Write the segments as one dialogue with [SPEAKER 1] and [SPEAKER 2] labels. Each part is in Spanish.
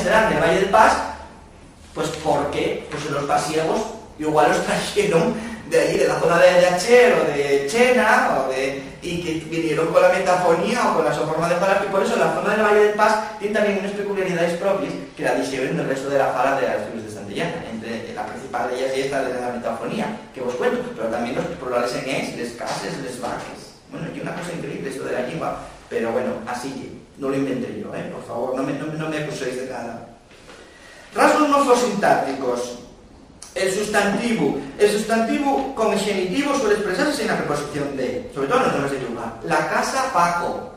[SPEAKER 1] serán del Valle del Pas, pues porque pues los pasiegos igual los trajeron de allí, de la zona de Acher o de Chena, y que vinieron con la metafonía o con la forma de falar, y por eso la zona del Valle del Pas tiene también unas peculiaridades propias que la distinguen del resto de la fala de las tribus de Santillana. Entre la principal de ellas y esta de la metafonía, que os cuento, pero también los plurales en es, les cases, les vaques. Bueno, y una cosa increíble esto de la lengua, pero bueno, así, no lo inventé yo, por favor, no me acuséis de nada. Rasgos morfosintácticos. El sustantivo con genitivo suele expresarse sin la preposición de, sobre todo en los nombres de lugar. La casa, Paco.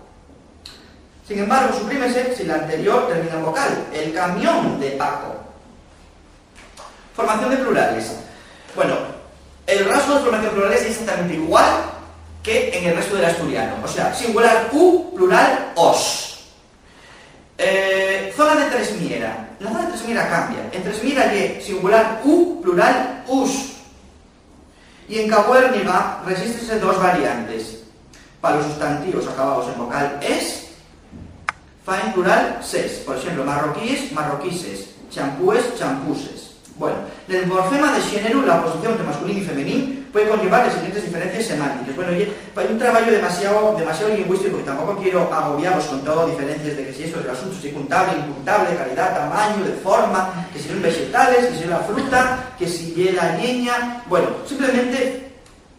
[SPEAKER 1] Sin embargo, suprímese si la anterior termina en vocal. El camión de Paco. Formación de plurales. Bueno, el rasgo de formación de plurales es exactamente igual que en el resto del asturiano. O sea, singular u, plural os. Zona de Tresmiera. La zona de Tresmiera cambia. En Tresmiera y singular u, plural us. Y en Cabuérniga resístense dos variantes. Para los sustantivos acabados en vocal es, fa en plural ses. Por ejemplo, marroquíes, marroquises. Champúes, champuses. Bueno, en el morfema de género, la oposición de masculino y femenino puede conllevar las siguientes diferencias semánticas. Bueno, oye, hay un trabajo demasiado lingüístico, que tampoco quiero agobiaros con todo diferencias de que si esto es el asunto, si contable, impuntable, calidad, tamaño, de forma, que si son vegetales, que si es la fruta, que si es la leña. Bueno, simplemente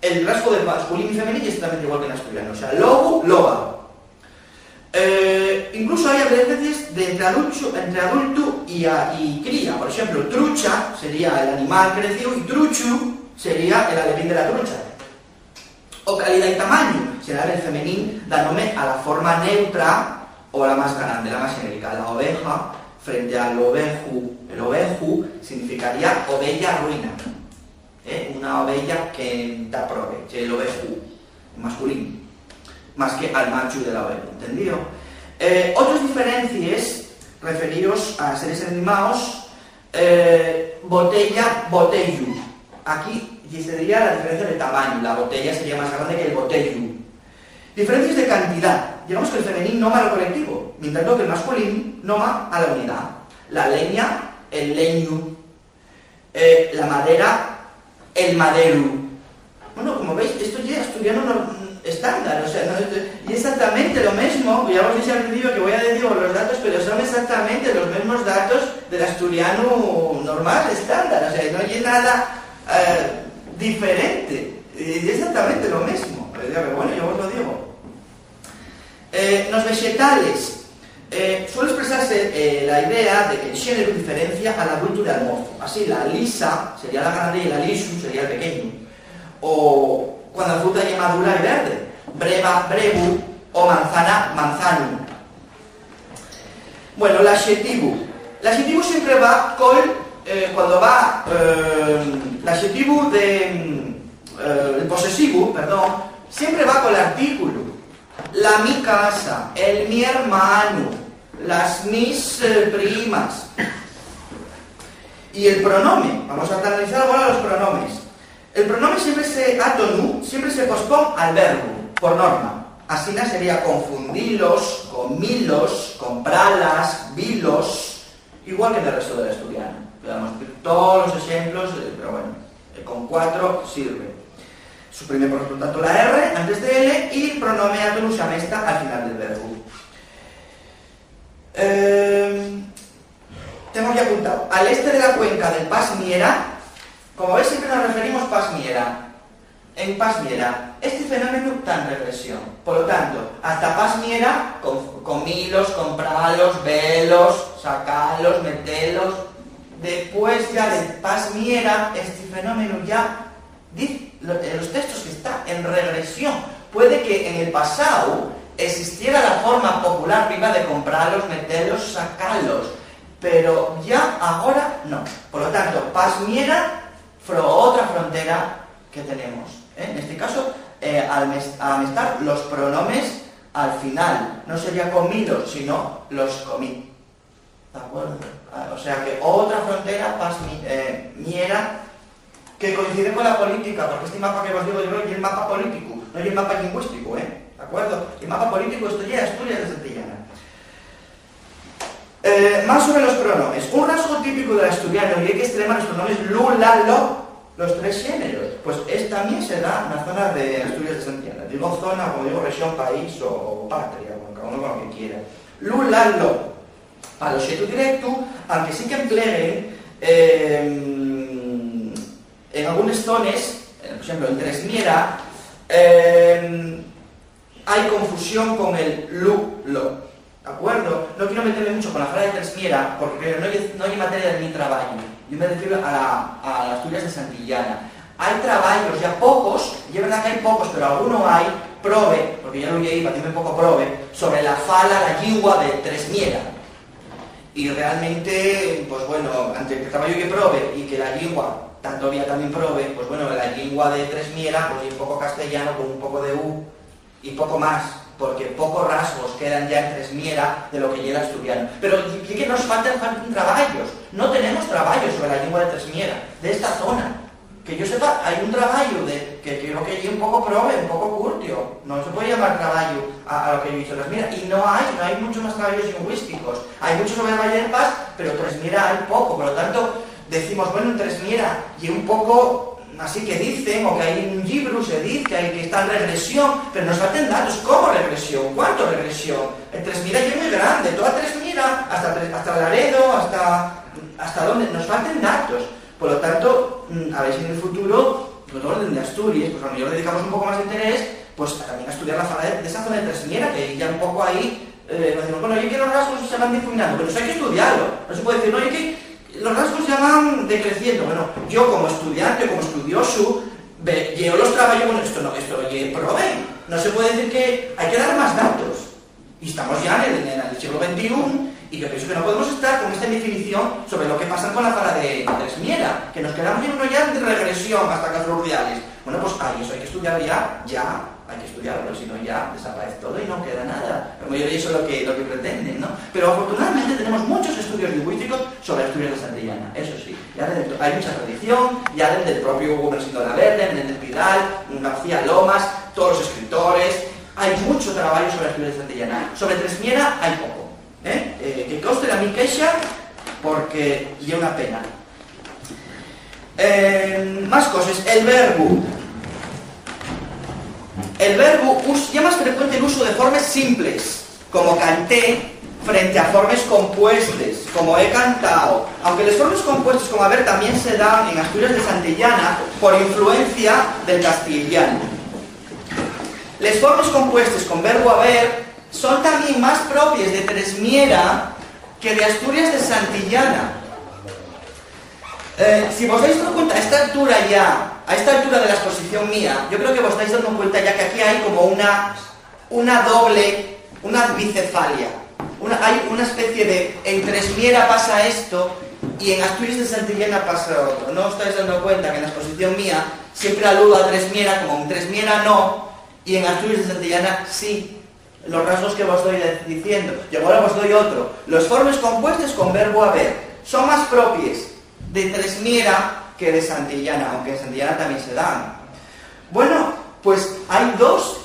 [SPEAKER 1] el rasgo de masculino y femenino es exactamente igual que en asturiano. O sea, lobo, loba. Incluso hay diferencias de entre adulto y cría. Por ejemplo, trucha sería el animal crecido y truchu sería el alevín de la trucha. O calidad y tamaño será el femenino dándome a la forma neutra o la más grande, la más genérica. La oveja frente al oveju. El oveju significaría ovella ruina. Una ovella que da prove, el oveju masculino, más que al macho de la oveja, ¿entendido? Otras diferencias referidos a seres animados, botella, botellu. Aquí sería la diferencia de tamaño, la botella sería más grande que el botellu. Diferencias de cantidad. Digamos que el femenino noma al colectivo, mientras que el masculino noma a la unidad. La leña, el leño. La madera, el madero. Bueno, como veis, esto ya es asturiano estándar, o sea, no, y exactamente lo mismo, ya os dije al principio que voy a decir los datos, pero son exactamente los mismos datos del asturiano normal, estándar, o sea, no hay nada diferente, y exactamente lo mismo, pero bueno, yo os lo digo. Los vegetales, suele expresarse la idea de que el género diferencia al adulto del morfo, así la lisa sería la grande y la lisu sería el pequeño, o cuando la fruta es madura y verde, breva, brevu, o manzana, manzano. Bueno, el adjetivo. El adjetivo siempre va con, cuando va, el adjetivo el posesivo, perdón, siempre va con el artículo. La mi casa, el mi hermano, las mis primas. Y el pronombre, vamos a analizar ahora los pronombres. El pronombre siempre se pospone al verbo, por norma. Así sería confundilos, comilos, compralas, vilos, igual que en el resto del asturiano. Podemos ver todos los ejemplos, pero bueno, con 4 sirve. Suprime por lo tanto la R antes de L y el pronombre atonus amesta al final del verbo. Tengo aquí apuntado, al este de la cuenca del Pas Miera, como veis siempre nos referimos Pas Miera. En Pas Miera, este fenómeno está en regresión. Por lo tanto, hasta Pas Miera, comilos, compralos, velos, sacalos, metelos. Después ya de Pas Miera, este fenómeno ya dice en los textos que está en regresión. Puede que en el pasado existiera la forma popular prima de comprarlos, meterlos, sacarlos, pero ya ahora no. Por lo tanto, Pas Miera, otra frontera que tenemos. En este caso, al estar los pronombres al final, no sería comidos, sino los comí. ¿De acuerdo? O sea que otra frontera, Pas Miera, que coincide con la política, porque este mapa que os digo yo es el mapa político, no es el mapa lingüístico, ¿de acuerdo? El mapa político esto ya es Asturias de Santillana. Más sobre los pronombres. Un rasgo típico del asturiano y hay que extremar los pronombres lu, la, lo, los tres géneros. Pues también se da en la zona de Asturias de Santillana. Digo zona, como digo, región, país o patria, cada uno con lo que quiera. Lu, la, lo. Para los xeito directo, aunque sí que empleguen en algunas zonas, por ejemplo en Tresmiera, hay confusión con el lu, lo. ¿De acuerdo? No quiero meterme mucho con la fala de Tresmiera, porque no hay materia de mi trabajo. Yo me refiero a las Asturias de Santillana. Hay trabajos, ya pocos, y es verdad que hay pocos, pero alguno hay, prove, porque ya lo llegué, para un poco prove, sobre la fala, la lingua de Tresmiera. Y realmente, pues bueno, ante el trabajo que prove y que la lingua tanto vía también prove, pues bueno, la lingua de Tresmiera, pues y un poco castellano con un poco de U y poco más, porque pocos rasgos quedan ya en Tresmiera de lo que llega asturiano. Pero sí que nos faltan trabajos, no tenemos trabajos sobre la lengua de Tresmiera, de esta zona. Que yo sepa, hay un trabajo que creo que lleva un poco prove, un poco curtio. No se puede llamar trabajo a lo que yo hice Tresmiera. Y no hay muchos más trabajos lingüísticos. Hay mucho sobre Vallepas, pero Tresmiera hay poco. Por lo tanto, decimos, bueno, en Tresmiera y un poco así que dicen, o que hay un libro, se dice que está en regresión, pero nos faltan datos. ¿Cómo regresión? ¿Cuánto regresión? En Tresmiera es muy grande, toda Tresmiera, hasta Laredo, hasta donde, nos faltan datos. Por lo tanto, a ver si en el futuro, sobre todo desde Asturias, pues a lo mejor dedicamos un poco más de interés, pues también a estudiar la zona de esa zona de Tresmiera, que ya un poco ahí, nos decimos, bueno, oye, que los rasgos se van difuminando, pero eso hay que estudiarlo. No se puede decir, no, oye, que los rasgos ya van decreciendo. Bueno, yo como estudiante, como estudioso, llevo los trabajos, bueno, esto lo probé. No se puede decir que hay que dar más datos. Y estamos ya en el siglo XXI, y yo pienso que no podemos estar con esta definición sobre lo que pasa con la fala de Tresmiera, que nos quedamos en uno ya de regresión hasta casos urdiales. Bueno, pues eso hay que estudiar ya, hay que estudiarlo, si no ya desaparece todo y no queda nada. La mayoría eso es lo que pretenden, ¿no? Pero afortunadamente tenemos muchos estudios lingüísticos sobre Asturias de Santillana, eso sí. Ya hay mucha tradición, ya desde el propio Bernardo de la Verde, desde Pidal, García Lomas, todos los escritores, hay mucho trabajo sobre Asturias de Santillana. Sobre Tresmiera hay poco. Que conste la mi queixa porque lleva una pena. Más cosas. El verbo ya más frecuente el uso de formas simples, como canté, frente a formas compuestas, como he cantado. Aunque las formas compuestas, como haber, también se dan en Asturias de Santillana por influencia del castellano. Las formas compuestas con verbo haber son también más propias de Tresmiera que de Asturias de Santillana. Si vos dais cuenta, a esta altura de la exposición mía, yo creo que vos estáis dando cuenta ya que aquí hay como una bicefalia. Hay una especie de, en Tresmiera pasa esto y en Asturias de Santillana pasa otro. ¿No os estáis dando cuenta que en la exposición mía siempre aludo a Tresmiera, como en Tresmiera no, y en Asturias de Santillana sí? Los rasgos que vos estoy diciendo. Y ahora vos doy otro. Los formas compuestas con verbo haber son más propias de Tresmiera que de Santillana, aunque en Santillana también se dan. Bueno, pues hay dos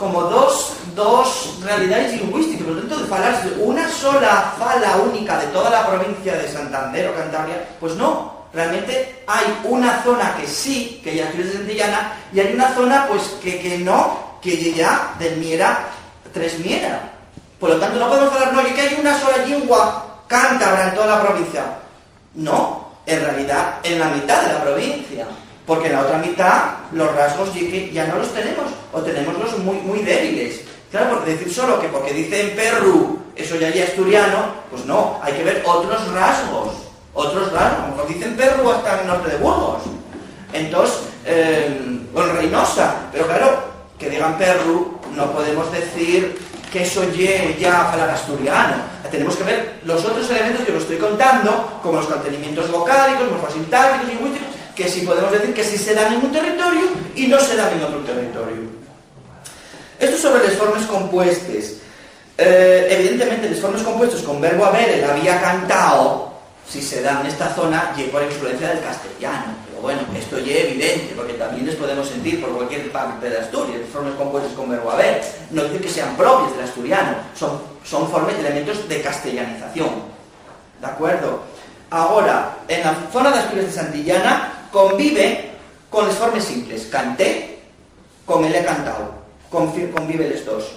[SPEAKER 1] realidades lingüísticas. Por lo tanto, de falarse una sola fala única de toda la provincia de Santander o Cantabria, pues no. Realmente hay una zona que sí, que ya es de Santillana, y hay una zona pues que no, que ya del Miera Tresmiera. Por lo tanto, no podemos hablar, no, que hay una sola lengua cántabra en toda la provincia. No, en realidad, en la mitad de la provincia. Porque en la otra mitad, los rasgos ya no los tenemos, o tenemos los muy débiles. Claro, porque decir solo que porque dicen perru, eso ya es asturiano, pues no, hay que ver otros rasgos. A lo mejor dicen perru hasta en el norte de Burgos. Entonces, o en Reynosa, pero claro, que digan perru, no podemos decir que eso ya hablar asturiano. Tenemos que ver los otros elementos que os estoy contando, como los contenimientos vocálicos, morfosintácticos, lingüísticos, que sí podemos decir que sí se dan en un territorio y no se dan en otro territorio. Esto sobre las formas compuestas. Evidentemente, las formas compuestas con verbo haber, el había cantado, si se dan en esta zona, y por influencia del castellano. Pero bueno, esto ya es evidente, porque también les podemos sentir por cualquier parte de Asturias, las formas compuestas con verbo haber. No dice que sean propias del asturiano, son formas de elementos de castellanización. ¿De acuerdo? Ahora, en la zona de Asturias de Santillana convive con las formas simples. Canté con el he cantado. Convive los dos.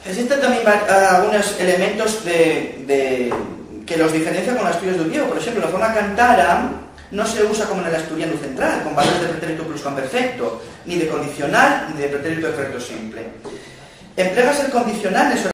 [SPEAKER 1] Existen también algunos elementos que los diferencian con los asturianos de Oviedo. Por ejemplo, la forma cantara no se usa como en el asturiano central, con valores de pretérito pluscuamperfecto, ni de condicional, ni de pretérito perfecto simple. Empleas el condicional en